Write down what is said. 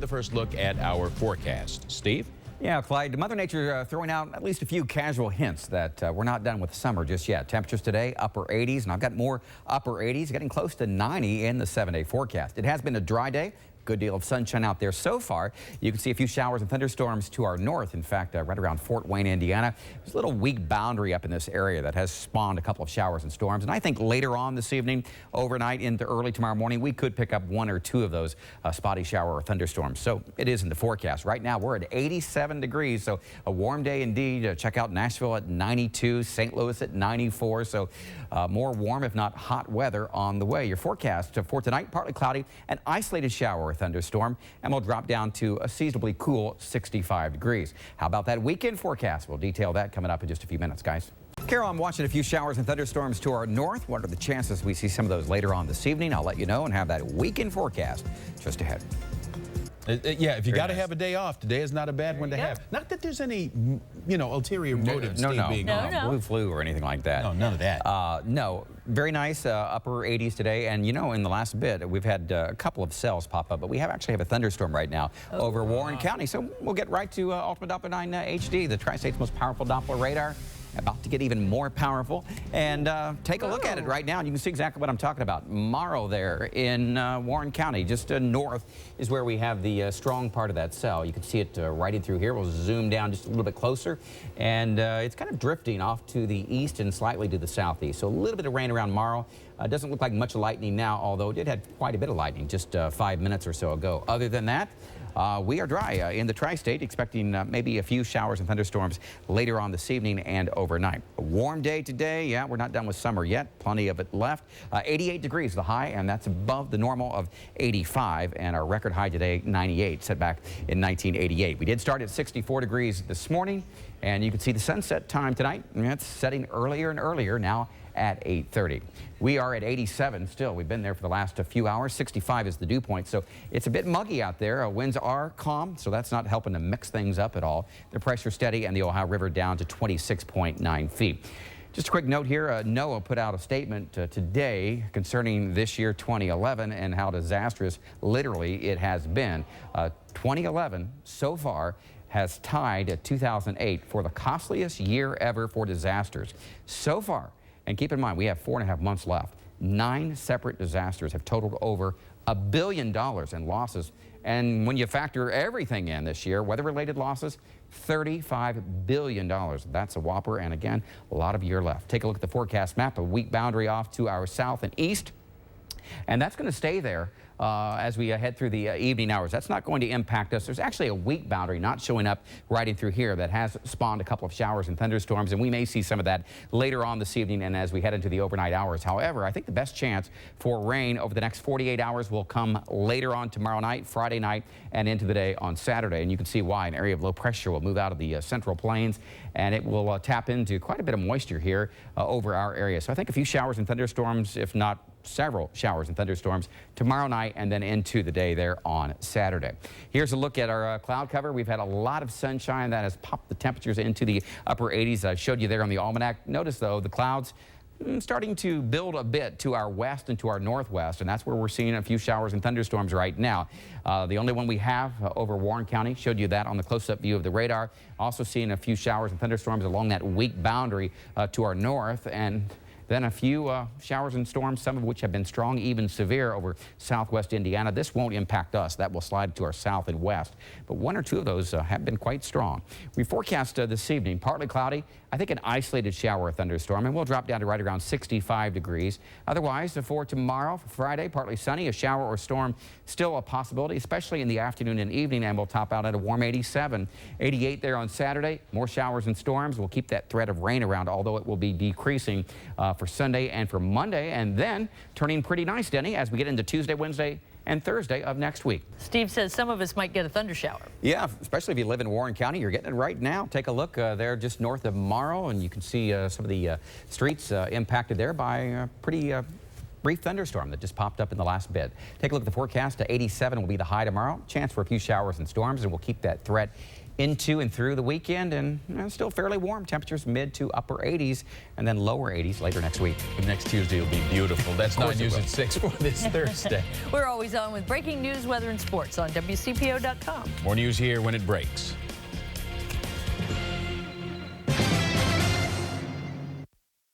The first look at our forecast. Steve? Yeah, Clyde, Mother Nature throwing out at least a few casual hints that we're not done with summer just yet. Temperatures today, upper 80s, and I've got more upper 80s, getting close to 90 in the 7-day forecast. It has been a dry day. Good deal of sunshine out there so far. You can see a few showers and thunderstorms to our north. In fact, right around Fort Wayne, Indiana. There's a little weak boundary up in this area that has spawned a couple of showers and storms. And I think later on this evening, overnight into early tomorrow morning, we could pick up one or two of those spotty shower or thunderstorms. So it is in the forecast. Right now, we're at 87 degrees. So a warm day indeed. Check out Nashville at 92, St. Louis at 94. So more warm, if not hot weather on the way. Your forecast for tonight, partly cloudy, an isolated shower or thunderstorm, and we'll drop down to a seasonably cool 65 degrees. How about that weekend forecast? We'll detail that coming up in just a few minutes, guys. Carol, I'm watching a few showers and thunderstorms to our north. What are the chances we see some of those later on this evening? I'll let you know and have that weekend forecast just ahead. Yeah, if you got to have a day off, today is not a bad one to have. Not that there's any, ulterior motives. Blue flu or anything like that. No, none of that. No, very nice upper 80s today. And in the last bit, we've had a couple of cells pop up, but we actually have a thunderstorm right now over Warren County. So we'll get right to Ultimate Doppler 9 HD, the Tri-State's most powerful Doppler radar. About to get even more powerful, and take a look at it right now, and you can see exactly what I'm talking about. Morrow there in Warren County, just north is where we have the strong part of that cell. You can see it right in through here. We'll zoom down just a little bit closer, and it's kind of drifting off to the east and slightly to the southeast. So a little bit of rain around Morrow. Doesn't look like much lightning now, although it did have quite a bit of lightning just 5 minutes or so ago. Other than that, we are dry in the Tri-State, expecting maybe a few showers and thunderstorms later on this evening and overnight. A warm day today. Yeah, we're not done with summer yet. Plenty of it left. 88 degrees the high, and that's above the normal of 85. And our record high today, 98, set back in 1988. We did start at 64 degrees this morning, and you can see the sunset time tonight. It's setting earlier and earlier now at 8:30. We are at 87 still. We've been there for the last few hours. 65 is the dew point, so it's a bit muggy out there. Winds are calm, so that's not helping to mix things up at all. The pressure steady, and the Ohio River down to 26.9 feet. Just a quick note here, NOAA put out a statement today concerning this year 2011 and how disastrous literally it has been. 2011 so far has tied 2008 for the costliest year ever for disasters. So far, and keep in mind, we have 4.5 months left. 9 separate disasters have totaled over $1 billion in losses. And when you factor everything in this year, weather-related losses, $35 billion. That's a whopper. And again, a lot of year left. Take a look at the forecast map, a weak boundary off to our south and east. And that's going to stay there as we head through the evening hours. That's not going to impact us. There's actually a weak boundary not showing up right in through here that has spawned a couple of showers and thunderstorms, and we may see some of that later on this evening and as we head into the overnight hours. However, I think the best chance for rain over the next 48 hours will come later on tomorrow night, Friday night, and into the day on Saturday. And you can see why. An area of low pressure will move out of the central plains, and it will tap into quite a bit of moisture here over our area. So I think a few showers and thunderstorms, if not several showers and thunderstorms tomorrow night and then into the day there on Saturday. Here's a look at our cloud cover. We've had a lot of sunshine that has popped the temperatures into the upper 80s. I showed you there on the almanac. Notice though the clouds starting to build a bit to our west and to our northwest, and that's where we're seeing a few showers and thunderstorms right now. The only one we have over Warren County, showed you that on the close-up view of the radar. Also seeing a few showers and thunderstorms along that weak boundary to our north, and then a few showers and storms, some of which have been strong, even severe over southwest Indiana. This won't impact us. That will slide to our south and west. But one or two of those have been quite strong. We forecast this evening, partly cloudy, I think an isolated shower or thunderstorm, and we'll drop down to right around 65 degrees. Otherwise, for tomorrow, for Friday, partly sunny, a shower or storm still a possibility, especially in the afternoon and evening, and we'll top out at a warm 87. 88 there on Saturday. More showers and storms. We'll keep that threat of rain around, although it will be decreasing for Sunday and for Monday, and then turning pretty nice, Denny, as we get into Tuesday, Wednesday, and Thursday of next week. Steve says some of us might get a thunder shower. Yeah, especially if you live in Warren County. You're getting it right now. Take a look there just north of Morrow, and you can see some of the streets impacted there by pretty brief thunderstorm that just popped up in the last bit. Take a look at the forecast. 87 will be the high tomorrow. Chance for a few showers and storms, and we'll keep that threat into and through the weekend, and still fairly warm. Temperatures mid to upper 80s and then lower 80s later next week. Next Tuesday will be beautiful. That's 9 News at 6 for this Thursday. We're always on with breaking news, weather, and sports on WCPO.com. More news here when it breaks.